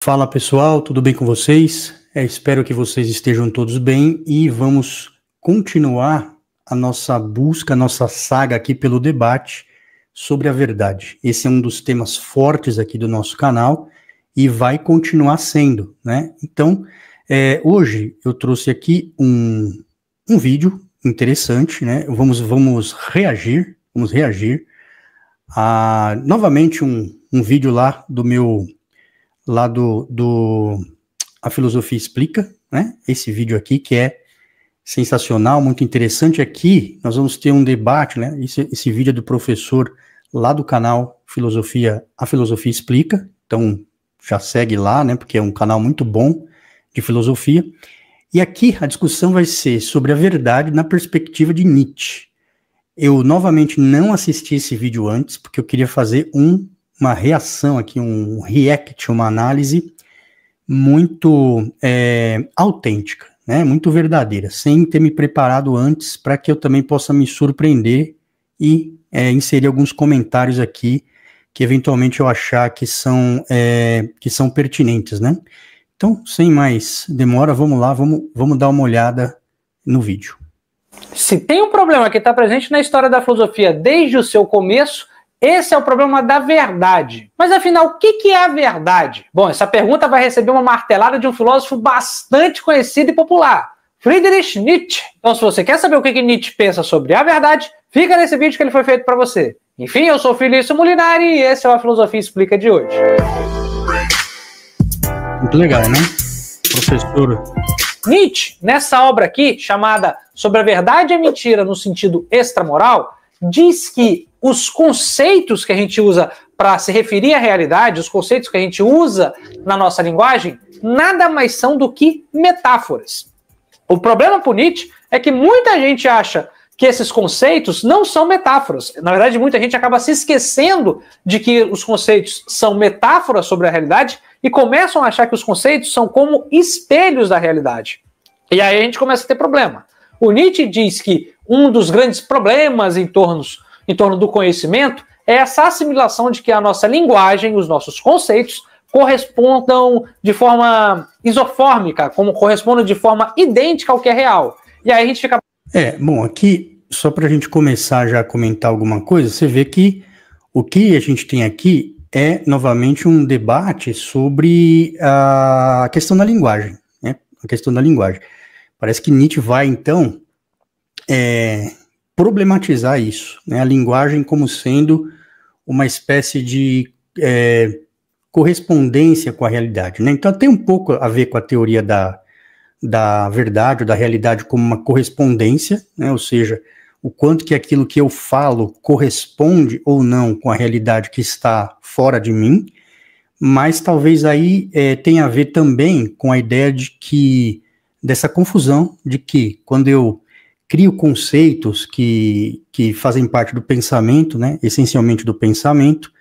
Fala pessoal, tudo bem com vocês? Espero que vocês estejam todos bem e vamos continuar a nossa busca, a nossa saga aqui pelo debate sobre a verdade. Esse é um dos temas fortes aqui do nosso canal e vai continuar sendo, né? Então, hoje eu trouxe aqui um vídeo interessante, né? Vamos reagir a novamente um vídeo lá do meu A Filosofia Explica, né? Esse vídeo aqui que é sensacional, muito interessante. Aqui nós vamos ter um debate, né? Esse vídeo é do professor lá do canal A Filosofia Explica, então já segue lá, né? Porque é um canal muito bom de filosofia. E aqui a discussão vai ser sobre a verdade na perspectiva de Nietzsche. Eu novamente não assisti esse vídeo antes, porque eu queria fazer uma reação aqui, um react, uma análise muito autêntica, né, muito verdadeira, sem ter me preparado antes, para que eu também possa me surpreender e inserir alguns comentários aqui que eventualmente eu achar que são pertinentes, né? Então, sem mais demora, vamos lá, vamos dar uma olhada no vídeo. Se tem um problema que está presente na história da filosofia desde o seu começo, esse é o problema da verdade. Mas afinal, o que é a verdade? Bom, essa pergunta vai receber uma martelada de um filósofo bastante conhecido e popular, Friedrich Nietzsche. Então, se você quer saber o que Nietzsche pensa sobre a verdade, fica nesse vídeo que ele foi feito para você. Enfim, eu sou Felício Molinari e esse é o A Filosofia Explica de hoje. Muito legal, né? Professor Nietzsche, nessa obra aqui, chamada Sobre a Verdade e a Mentira no Sentido Extramoral, diz que os conceitos que a gente usa para se referir à realidade, os conceitos que a gente usa na nossa linguagem, nada mais são do que metáforas. O problema para Nietzsche é que muita gente acha que esses conceitos não são metáforas. Na verdade, muita gente acaba se esquecendo de que os conceitos são metáforas sobre a realidade e começam a achar que os conceitos são como espelhos da realidade. E aí a gente começa a ter problema. O Nietzsche diz que um dos grandes problemas em torno do conhecimento é essa assimilação de que a nossa linguagem, os nossos conceitos, correspondam de forma isofórmica, como correspondam de forma idêntica ao que é real. E aí a gente fica... Bom, aqui, só para a gente começar já a comentar alguma coisa, você vê que o que a gente tem aqui é, novamente, um debate sobre a questão da linguagem, né? A questão da linguagem. Parece que Nietzsche vai, então, problematizar isso, né? A linguagem como sendo uma espécie de correspondência com a realidade, né? Então tem um pouco a ver com a teoria da verdade ou da realidade como uma correspondência, né? Ou seja, o quanto que aquilo que eu falo corresponde ou não com a realidade que está fora de mim, mas talvez aí tenha a ver também com a ideia dessa confusão de que quando eu crio conceitos que fazem parte do pensamento, né, essencialmente do pensamento,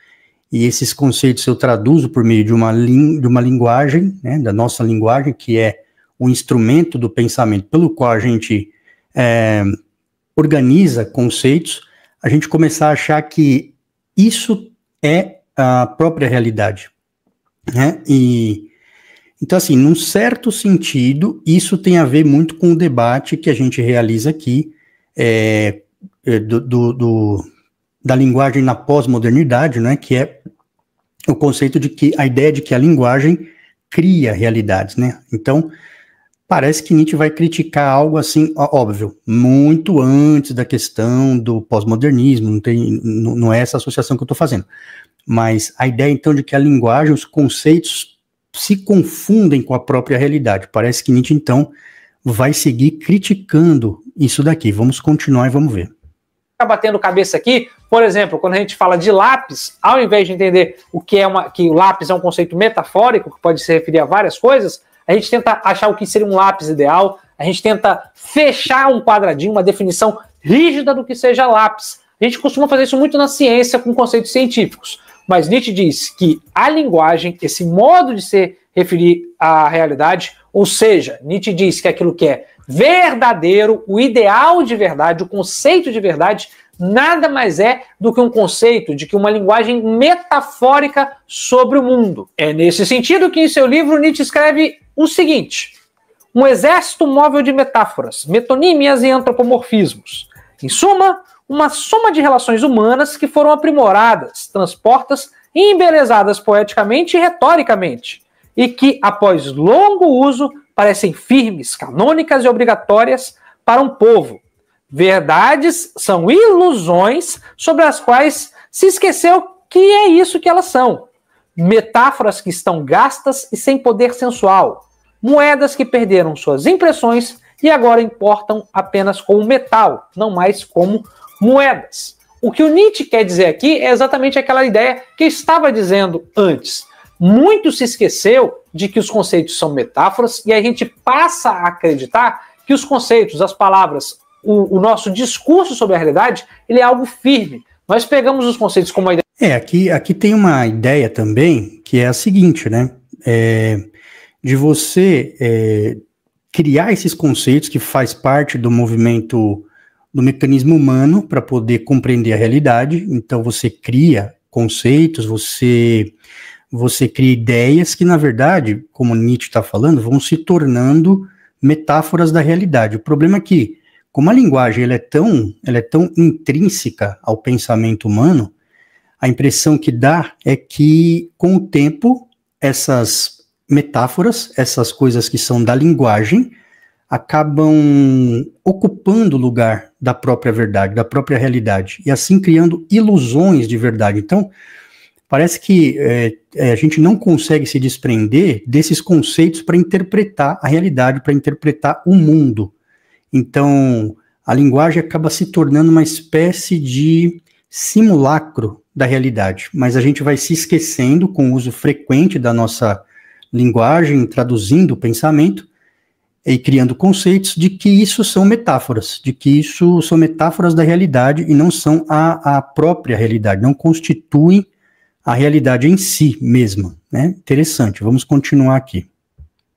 e esses conceitos eu traduzo por meio de uma linguagem, né, da nossa linguagem, que é o instrumento do pensamento pelo qual a gente organiza conceitos, a gente começar a achar que isso é a própria realidade, né? Então, assim, num certo sentido, isso tem a ver muito com o debate que a gente realiza aqui da linguagem na pós-modernidade, né? Que é o conceito de que a ideia de que a linguagem cria realidades, né? Então, parece que Nietzsche vai criticar algo assim, óbvio, muito antes da questão do pós-modernismo, não é essa associação que eu estou fazendo. Mas a ideia, então, de que a linguagem, os conceitos se confundem com a própria realidade. Parece que Nietzsche, então, vai seguir criticando isso daqui. Vamos continuar e vamos ver. Batendo cabeça aqui, por exemplo, quando a gente fala de lápis, ao invés de entender que o lápis é um conceito metafórico, que pode se referir a várias coisas, a gente tenta achar o que seria um lápis ideal, a gente tenta fechar um quadradinho, uma definição rígida do que seja lápis. A gente costuma fazer isso muito na ciência, com conceitos científicos. Mas Nietzsche diz que a linguagem, esse modo de se referir à realidade, ou seja, Nietzsche diz que aquilo que é verdadeiro, o ideal de verdade, o conceito de verdade, nada mais é do que um conceito de que uma linguagem metafórica sobre o mundo. É nesse sentido que em seu livro Nietzsche escreve o seguinte: um exército móvel de metáforas, metonímias e antropomorfismos. Em suma, uma soma de relações humanas que foram aprimoradas, transpostas e embelezadas poeticamente e retoricamente, e que, após longo uso, parecem firmes, canônicas e obrigatórias para um povo. Verdades são ilusões sobre as quais se esqueceu que é isso que elas são. Metáforas que estão gastas e sem poder sensual. Moedas que perderam suas impressões e agora importam apenas como metal, não mais como moedas. O que o Nietzsche quer dizer aqui é exatamente aquela ideia que eu estava dizendo antes. Muito se esqueceu de que os conceitos são metáforas e a gente passa a acreditar que os conceitos, as palavras, o nosso discurso sobre a realidade, ele é algo firme. Nós pegamos os conceitos como uma ideia... Aqui tem uma ideia também, que é a seguinte, né? De você criar esses conceitos que faz parte do movimento, do mecanismo humano para poder compreender a realidade. Então você cria conceitos, você cria ideias que, na verdade, como Nietzsche está falando, vão se tornando metáforas da realidade. O problema é que, como a linguagem ela é tão intrínseca ao pensamento humano, a impressão que dá é que, com o tempo, essas metáforas, essas coisas que são da linguagem, acabam ocupando o lugar da própria verdade, da própria realidade, e assim criando ilusões de verdade. Então, parece que a gente não consegue se desprender desses conceitos para interpretar a realidade, para interpretar o mundo. Então, a linguagem acaba se tornando uma espécie de simulacro da realidade, mas a gente vai se esquecendo com o uso frequente da nossa linguagem, traduzindo o pensamento e criando conceitos de que isso são metáforas, de que isso são metáforas da realidade e não são a própria realidade, não constituem a realidade em si mesma, né? Interessante, vamos continuar aqui.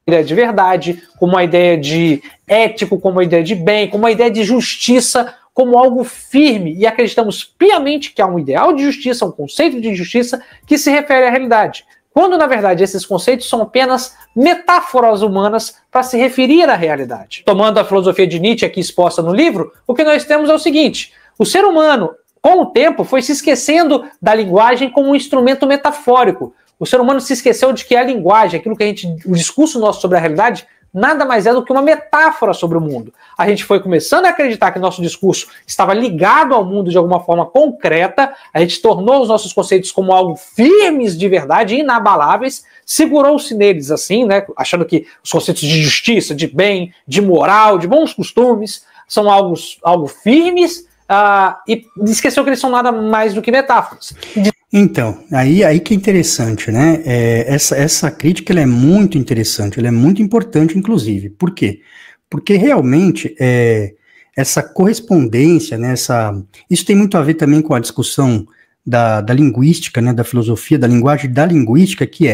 Ideia de verdade, como uma ideia de ético, como uma ideia de bem, como uma ideia de justiça, como algo firme, e acreditamos piamente que há um ideal de justiça, um conceito de justiça que se refere à realidade. Quando, na verdade, esses conceitos são apenas metáforas humanas para se referir à realidade. Tomando a filosofia de Nietzsche aqui exposta no livro, o que nós temos é o seguinte: o ser humano, com o tempo, foi se esquecendo da linguagem como um instrumento metafórico. O ser humano se esqueceu de que a linguagem, aquilo que o discurso nosso sobre a realidade, nada mais é do que uma metáfora sobre o mundo. A gente foi começando a acreditar que nosso discurso estava ligado ao mundo de alguma forma concreta, a gente tornou os nossos conceitos como algo firmes de verdade, inabaláveis, segurou-se neles assim, né, achando que os conceitos de justiça, de bem, de moral, de bons costumes, são algo firmes, e esqueceu que eles são nada mais do que metáforas. Então, aí que é interessante, né? Essa crítica ela é muito interessante, ela é muito importante, inclusive. Por quê? Porque realmente essa correspondência, né, isso tem muito a ver também com a discussão da linguística, né, da filosofia, da linguagem, da linguística, que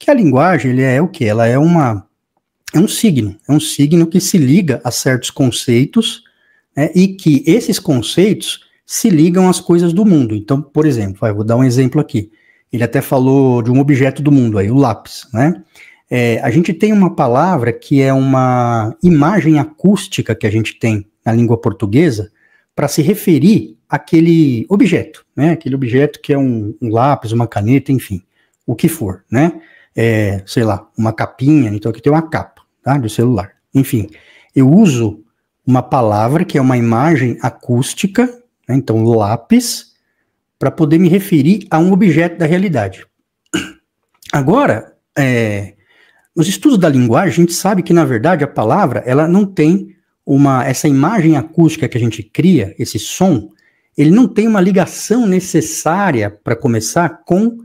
a linguagem ele é o quê? Ela é um signo que se liga a certos conceitos, né, e que esses conceitos se ligam às coisas do mundo. Então, por exemplo, vou dar um exemplo aqui. Ele até falou de um objeto do mundo aí, o lápis, né? A gente tem uma palavra que é uma imagem acústica que a gente tem na língua portuguesa para se referir àquele objeto, né? Aquele objeto que é um lápis, uma caneta, enfim, o que for, né? Sei lá, uma capinha, então aqui tem uma capa, tá? Do celular. Enfim, eu uso uma palavra que é uma imagem acústica, né? Então lápis, para poder me referir a um objeto da realidade. Agora, nos estudos da linguagem, a gente sabe que, na verdade, a palavra, ela não tem essa imagem acústica que a gente cria, esse som, ele não tem uma ligação necessária, para começar, com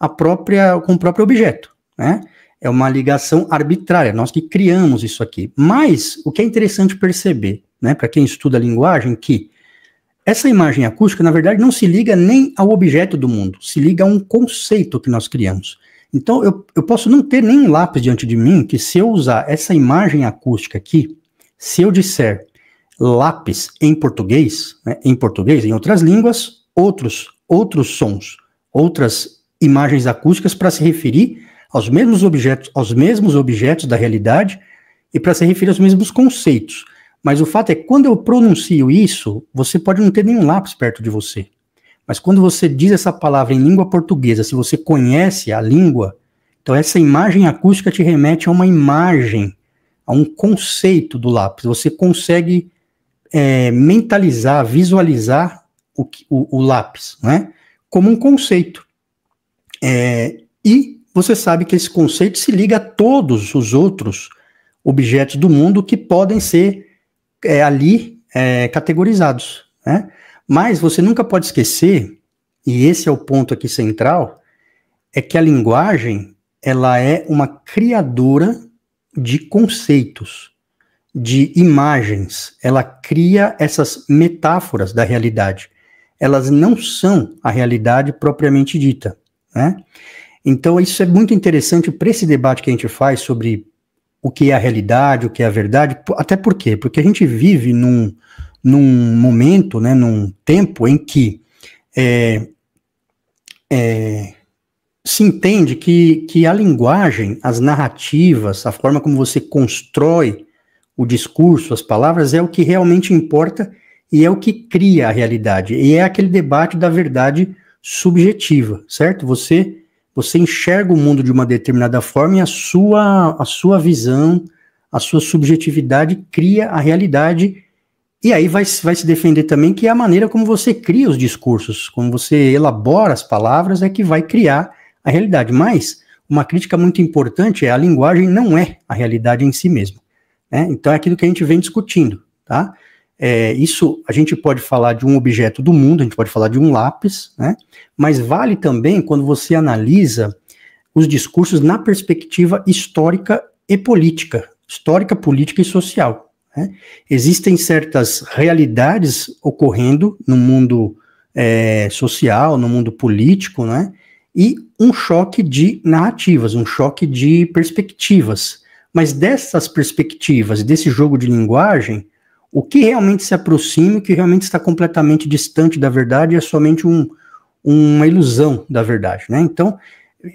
o próprio objeto, né? É uma ligação arbitrária, nós que criamos isso aqui. Mas, o que é interessante perceber, né, para quem estuda a linguagem, que essa imagem acústica, na verdade, não se liga nem ao objeto do mundo, se liga a um conceito que nós criamos. Então, eu posso não ter nenhum lápis diante de mim, que se eu usar essa imagem acústica aqui, se eu disser, lápis em português, né, em outras línguas, outros sons, outras imagens acústicas para se referir aos mesmos objetos da realidade e para se referir aos mesmos conceitos. Mas o fato é que quando eu pronuncio isso, você pode não ter nenhum lápis perto de você. Mas quando você diz essa palavra em língua portuguesa, se você conhece a língua, então essa imagem acústica te remete a uma imagem, a um conceito do lápis. Você consegue mentalizar, visualizar o lápis, né, como um conceito. E você sabe que esse conceito se liga a todos os outros objetos do mundo que podem ser ali categorizados, né? Mas você nunca pode esquecer, e esse é o ponto aqui central, é que a linguagem, ela é uma criadora de conceitos, de imagens. Ela cria essas metáforas da realidade. Elas não são a realidade propriamente dita, né? Então isso é muito interessante para esse debate que a gente faz sobre o que é a realidade, o que é a verdade. Até por quê? Porque a gente vive num momento, né, num tempo em que se entende que a linguagem, as narrativas, a forma como você constrói o discurso, as palavras, é o que realmente importa e é o que cria a realidade. E é aquele debate da verdade subjetiva, certo? Você enxerga o mundo de uma determinada forma e a sua visão, a sua subjetividade cria a realidade. E aí vai se defender também que é a maneira como você cria os discursos, como você elabora as palavras é que vai criar a realidade. Mas uma crítica muito importante é a linguagem não é a realidade em si mesma, né? Então é aquilo que a gente vem discutindo, tá? Isso a gente pode falar de um objeto do mundo, a gente pode falar de um lápis, né? Mas vale também quando você analisa os discursos na perspectiva histórica e política, histórica, política e social. Existem certas realidades ocorrendo no mundo social, no mundo político, né? E um choque de narrativas, um choque de perspectivas. Mas dessas perspectivas, desse jogo de linguagem, o que realmente se aproxima, o que realmente está completamente distante da verdade é somente uma ilusão da verdade, né? Então,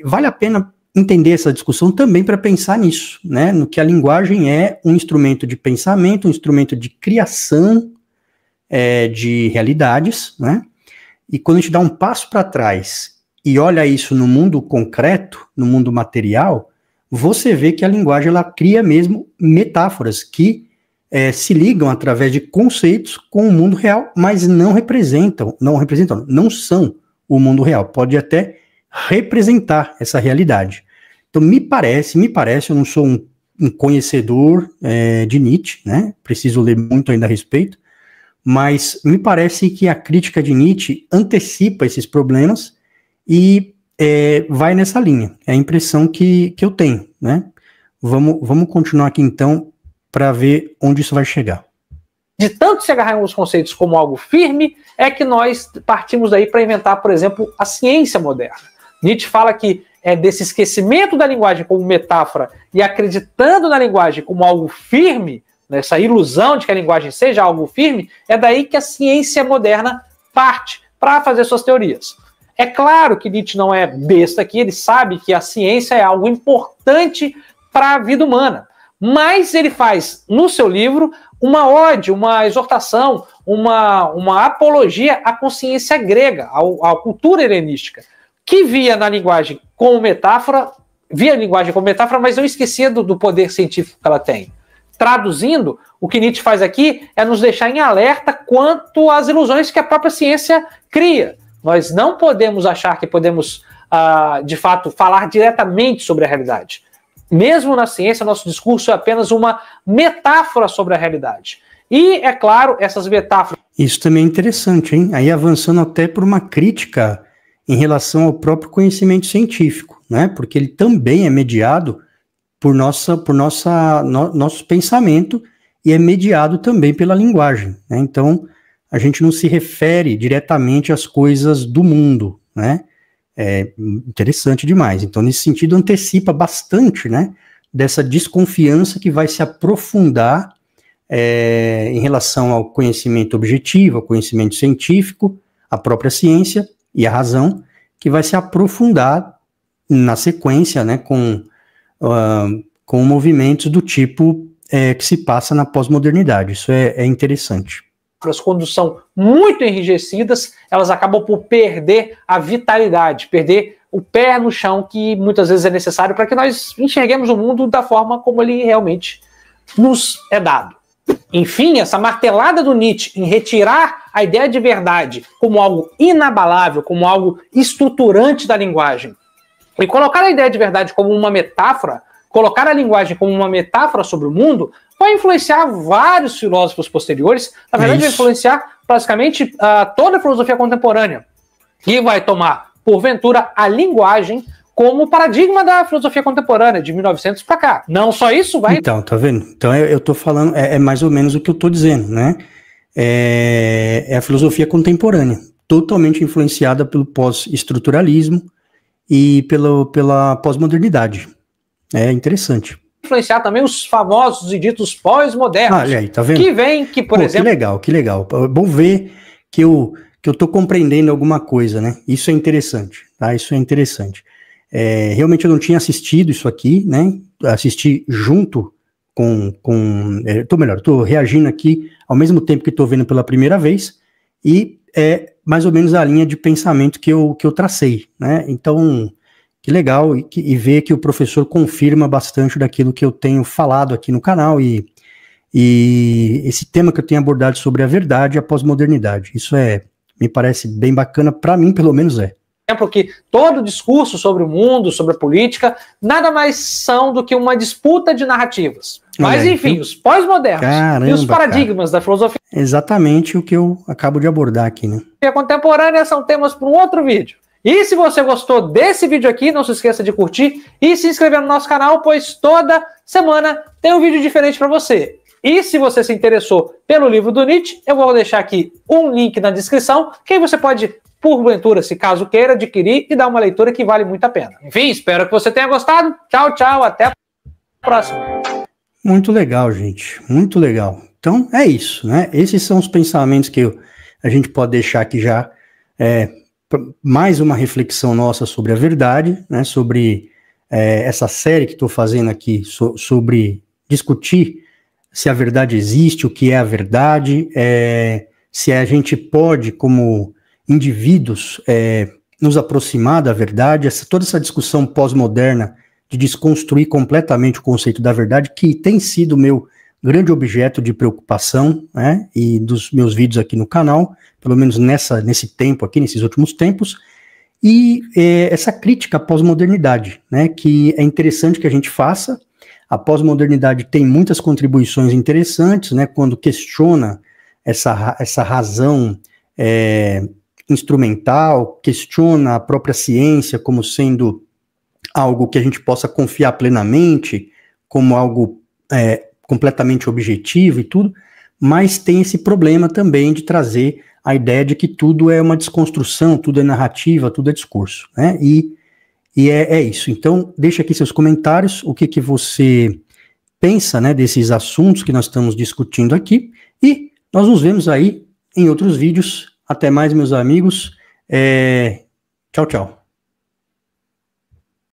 vale a pena entender essa discussão também para pensar nisso, né? No que a linguagem é um instrumento de pensamento, um instrumento de criação de realidades, né? E quando a gente dá um passo para trás e olha isso no mundo concreto, no mundo material, você vê que a linguagem ela cria mesmo metáforas que se ligam através de conceitos com o mundo real, mas não são o mundo real. Pode até representar essa realidade. Então, me parece, eu não sou um conhecedor de Nietzsche, né? Preciso ler muito ainda a respeito, mas me parece que a crítica de Nietzsche antecipa esses problemas e vai nessa linha. É a impressão que eu tenho, né? Vamos continuar aqui, então, para ver onde isso vai chegar. De tanto se agarrar em alguns conceitos como algo firme, é que nós partimos daí para inventar, por exemplo, a ciência moderna. Nietzsche fala que desse esquecimento da linguagem como metáfora e acreditando na linguagem como algo firme, nessa ilusão de que a linguagem seja algo firme, é daí que a ciência moderna parte para fazer suas teorias. É claro que Nietzsche não é besta aqui, ele sabe que a ciência é algo importante para a vida humana, mas ele faz no seu livro uma ode, uma exortação, uma apologia à consciência grega, à cultura helenística, que via na linguagem como metáfora, mas não esquecia do poder científico que ela tem. Traduzindo, o que Nietzsche faz aqui é nos deixar em alerta quanto às ilusões que a própria ciência cria. Nós não podemos achar que podemos, de fato, falar diretamente sobre a realidade. Mesmo na ciência, nosso discurso é apenas uma metáfora sobre a realidade. E, é claro, essas metáforas... Isso também é interessante, hein? Aí avançando até por uma crítica em relação ao próprio conhecimento científico, né? Porque ele também é mediado por nosso pensamento e é mediado também pela linguagem, né? Então, a gente não se refere diretamente às coisas do mundo, né? É interessante demais. Então, nesse sentido, antecipa bastante, né, dessa desconfiança que vai se aprofundar em relação ao conhecimento objetivo, ao conhecimento científico, a própria ciência e a razão, que vai se aprofundar na sequência, né, com movimentos do tipo que se passa na pós-modernidade. Isso é interessante. Quando são muito enrijecidas, elas acabam por perder a vitalidade, perder o pé no chão, que muitas vezes é necessário para que nós enxerguemos o mundo da forma como ele realmente nos é dado. Enfim, essa martelada do Nietzsche em retirar a ideia de verdade como algo inabalável, como algo estruturante da linguagem, e colocar a ideia de verdade como uma metáfora, colocar a linguagem como uma metáfora sobre o mundo, vai influenciar vários filósofos posteriores, na verdade vai influenciar basicamente toda a filosofia contemporânea, e vai tomar, porventura, a linguagem como paradigma da filosofia contemporânea, de 1900 para cá. Não só isso, vai... Então, tá vendo? Então eu tô falando, é mais ou menos o que eu tô dizendo, né? É a filosofia contemporânea, totalmente influenciada pelo pós-estruturalismo e pela pós-modernidade. É interessante. Influenciar também os famosos e ditos pós-modernos. Olha aí, tá vendo? Que vem, que por exemplo... Que legal. É bom ver que eu tô compreendendo alguma coisa, né? Isso é interessante, tá? Isso é interessante. Realmente eu não tinha assistido isso aqui, né? Assisti junto tô reagindo aqui ao mesmo tempo que estou vendo pela primeira vez, e é mais ou menos a linha de pensamento que eu tracei, né? Então, que legal, e ver que o professor confirma bastante daquilo que eu tenho falado aqui no canal, e esse tema que eu tenho abordado sobre a verdade e a pós-modernidade. Isso me parece bem bacana, para mim pelo menos é. Que todo discurso sobre o mundo, sobre a política, nada mais são do que uma disputa de narrativas. Mas, enfim, os pós-modernos e os paradigmas da filosofia... Exatamente o que eu acabo de abordar aqui, né? A contemporânea são temas para um outro vídeo. E se você gostou desse vídeo aqui, não se esqueça de curtir e se inscrever no nosso canal, pois toda semana tem um vídeo diferente para você. E se você se interessou pelo livro do Nietzsche, eu vou deixar aqui um link na descrição, que aí você pode, porventura, se caso queira, adquirir e dar uma leitura que vale muito a pena. Enfim, espero que você tenha gostado. Tchau, tchau, até a próxima. Muito legal, gente, muito legal. Então, é isso, né? Esses são os pensamentos que a gente pode deixar aqui já, mais uma reflexão nossa sobre a verdade, né? Sobre essa série que estou fazendo aqui, sobre discutir se a verdade existe, o que é a verdade, se a gente pode, como indivíduos, nos aproximar da verdade, toda essa discussão pós-moderna de desconstruir completamente o conceito da verdade, que tem sido o meu grande objeto de preocupação, né, e dos meus vídeos aqui no canal, pelo menos nesse tempo aqui, nesses últimos tempos, e essa crítica à pós-modernidade, né, que é interessante que a gente faça. A pós-modernidade tem muitas contribuições interessantes, né, quando questiona essa razão instrumental, questiona a própria ciência como sendo algo que a gente possa confiar plenamente, como algo completamente objetivo e tudo, mas tem esse problema também de trazer a ideia de que tudo é uma desconstrução, tudo é narrativa, tudo é discurso, né? E é isso. Então, deixa aqui seus comentários, o que você pensa, né, desses assuntos que nós estamos discutindo aqui, e nós nos vemos aí em outros vídeos. Até mais, meus amigos. Tchau, tchau.